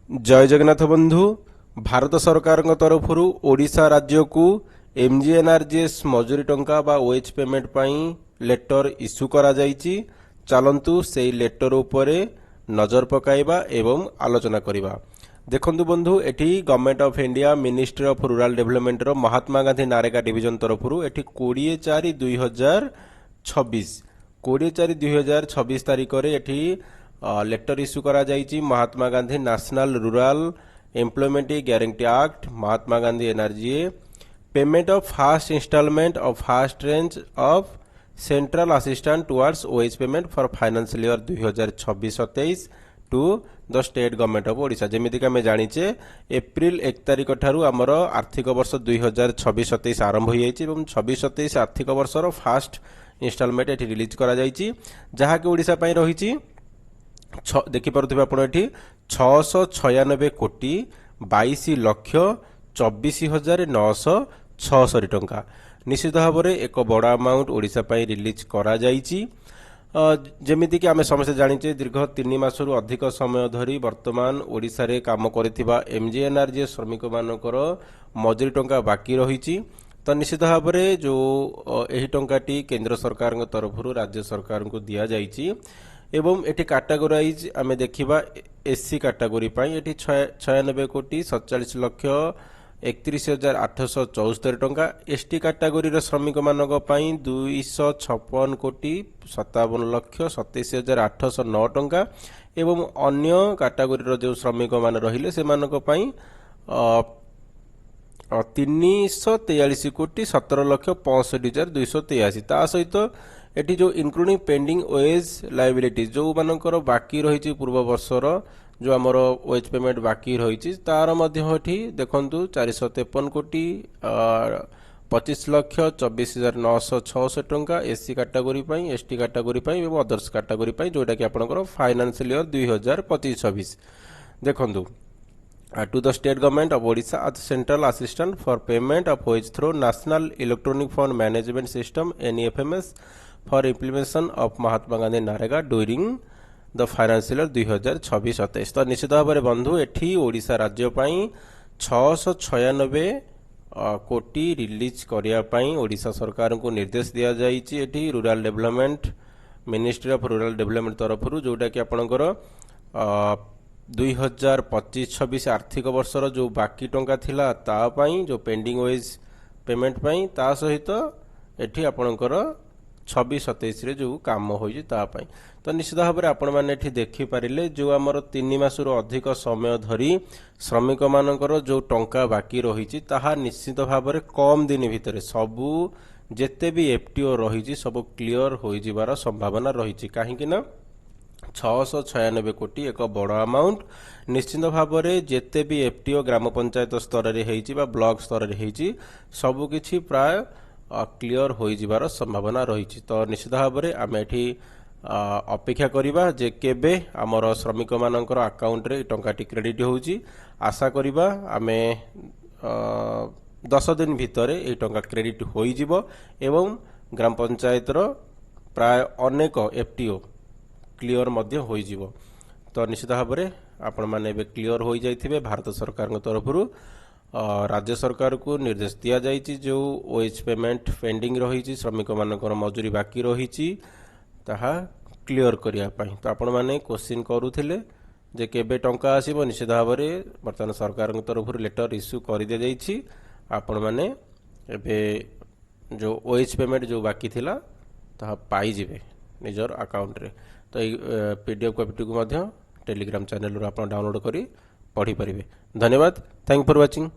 जय जगन्नाथ बंधु। भारत सरकार तरफ ओडिशा राज्य को एमजीएनआरजीएस मजूरी टंका बा ओएच पेमेंट पाई लेटर इश्यू करा जाइछि। चलंतु से लेटर उपरे नजर पकाइबा एवं आलोचना करिबा। देखंतु बंधु, एठी government of India ministry of rural development रो महात्मा गांधी नारेगा डिवीजन तरफ एठी 20/4/2026 20/4/2026 तारिख रे एठी लेटर इश्यू करा जाइछि। Mahatma Gandhi national rural employment guarantee act, Mahatma Gandhi NREGA, payment of first instalment of first range of central assistant towards OH payment for financial year 2026-27 to the state government of Odisha. जेमिति आम जाचे एप्रिल 1 तारिख ठारू आमर आर्थिक वर्ष 2026-27 आरंभ हो जाइछि एवं 26-27 आर्थिक वर्षर फास्ट इंस्टॉलमेंट एठी रिलीज करा जाइछि, जहाँकि ओडिशा पई रहिछि देखिपे आप 696 कोटी 22 लक्ष 24,966 टंका। निश्चित भाव में एक बड़ अमाउंट ओडिशा पई रिलीज करा जाइछि। जेमिति कि आमे समस्त जानिचे दीर्घ 3 मासरू अधिक समय धरी वर्तमान ओडिशा रे काम करिथिबा एमजीएनआरजीए श्रमिक मानकर मजूरी टंका बाकी रहिछि। तो निश्चित भाव में जो एही टंकाटी केंद्र सरकार तरफ राज्य सरकार को दिया जाइछि एवं एटी कैटेगोराइज आमे देखिबा एससी कैटेगोरी पाई एटी 96 कोटी 47 लक्ष 31,874 टंका, एसटी कैटेगोरी रो श्रमिक मानक पाई 256 कोटी 57 लक्ष 27,809 टंका एवं अन्य कैटेगोरी रो जो श्रमिक मान रहिले से मानक पाई 343 कोटी 17 लक्ष 65,283। ता सहित एटी जो इंक्लूडिंग पेंडिंग ओएज लायबिलिटीज जो मानकर बाकी रही पूर्व वर्षर जो आमर ओएज पेमेंट बाकी रही तार मध्य एटी देखंतु 453 कोटी 25 लक्ष 24,966 टंका एससी कैटेगोरी पाई, एसटी कैटेगोरी पाई एवं अदर्स कैटेगोरी पाई, जोटा कि आपनकर फाइनेंशियल ईयर 2025-26 देखंतु to the state government of Odisha as central assistant for payment of wage through National Electronic Fund Management System NEFMS for implementation of Mahatma Gandhi Narega during the financial year 2026-27। तो निश्चित भाव में बंधु एठी ओडिशा राज्य पाई 696 कोटी release करिया पाई ओडिशा सरकार को निर्देश दिया जाइछि। एठी rural development ministry of rural development तरफ जोटा कि आपनकर 2025-26 आर्थिक वर्षर जो बाकी टंका थिला ता पाई जो पेंडिंग वेज पेमेंट पाई ता सहित एठी आपनकर 26-27 रे जो काम होई ता पाई। तो निश्चित भाव में आपण माने एठी देखि पारिले जो हमर 3 मासरो अधिक समय धरी श्रमिक मानकर जो टंका बाकी रहिछि ताहा निश्चित भाव में कम दिन भितर सबु जेते भी एफटीओ रहिछि सब क्लियर होई जिबार संभावना रहिछि। काहेकि ना 696 कोटी एक बड़ अमाउंट निश्चित भाव में जेते भी एफटीओ ग्राम पंचायत स्तर रे हेइछि बा ब्लॉक स्तर रे हेइछि सबु किछि प्राय क्लियर होई जिबार संभावना रहिछि। तो निश्चित भाव में आमे एठी अपेक्षा करिबा जे केबे हमर श्रमिक मानकर अकाउंट रे टंकाटी क्रेडिट होउछि। आशा करिबा आमे 10 दिन भितर ए टंका क्रेडिट होई जिवो एवं ग्राम पंचायत रो प्राय अनेक एफटीओ क्लियर मध्य होई जिवो। तो निश्चित भाव में आपण माने बे क्लियर होई जाइथिबे। भारत सरकार तरफ राज्य सरकार को निर्देश दिया जाइछि जो ओएच पेमेंट पेंडिंग रही श्रमिक मानकर मजूरी बाकी रही ताहा क्लियर करिया पाई। तो आपण माने क्वेश्चन करूथिले जे केबे टंका आसीबो, निश्चित भाव में वर्तमान सरकार तरफ लेटर इश्यू कर दिया जाइछि। आपण माने एबे जो ओएच पेमेंट जो बाकी थिला ताहा पाई जिवे निजर अकाउंट रे। तो ये पीडीएफ कॉपी को टेलीग्राम चैनल आप डाउनलोड करी पढ़ी पारे। धन्यवाद। Thank for watching.